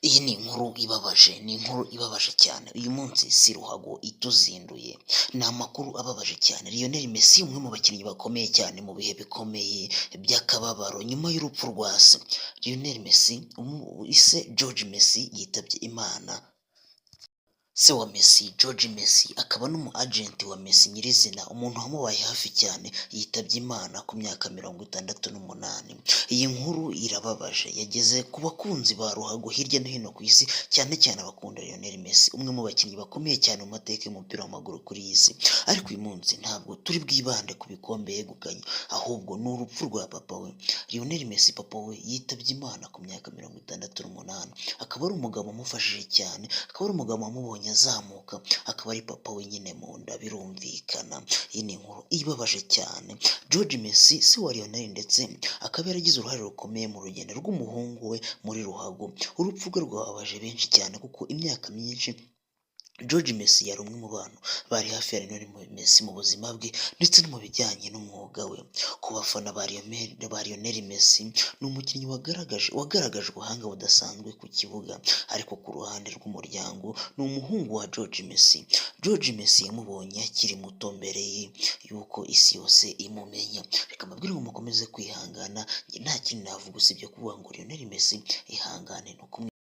Iyi ni inkuru ibabaje cyane, uyu munsi si ruhago ituzinduye, ni amakuru ababaje cyane, Lionel Messi umwe mu bakinnyi bakomeye cyane mu bihe bikomeye by'akababaro nyuma y'urupfu rwa se, Lionel Messi ise George Messi yitabye Imana, se wa Messi George Messi akaba n'umu agent wa Messi nyirizina, umuntu wamubaye hafi cyane yitabye Imana ku myaka 68. Iyi nkuru irababaje yageze ku bakunzi ba ruhago hirya no hino ku isi, cyane cyane abakunda Lionel Messi, umwe mu bakinnyi bakomeye cyane mu mateka y'umupira w'amaguru kuri iyi si. Ariko uyu munsi ntabwo turi bwibande ku bikombe yegukanye, ahubwo ni urupfu rwa papa we Lionel Messi. Papa we yitabye Imana ku myaka 68, akaba ari umugabo umufashije cyane, akaba ari umugabo wamubonye azamuka, akaba ari papa wenyine mu nda, birumvikana. Iyi ni inkuru ibabaje cyane. George Messi si wa Lionel ndetse akaba yaragize uruhare rukomeye mu rugendo rw'umuhungu we muri ruhago. Urupfu rwe rwababaje benshi cyane kuko imyaka myinshi George Messi yari umwe mu bantu bari hafi ya Lionel Messi mu buzima bwe ndetse no mu bijyanye n'umwuga we. Ku bafana ba Lionel Messi ni umukinnyi wagaragaje ubuhanga budasanzwe ku kibuga, ariko ku ruhande rw'umuryango ni umuhungu wa George Messi. George Messi yamubonye akiri muto mbere y'uko isi yose imumenya. Reka mbabwire ngo mukomeze kwihangana, nta kindi navuga usibye kuvuga ngo Lionel Messi ihangane, ni ukumwe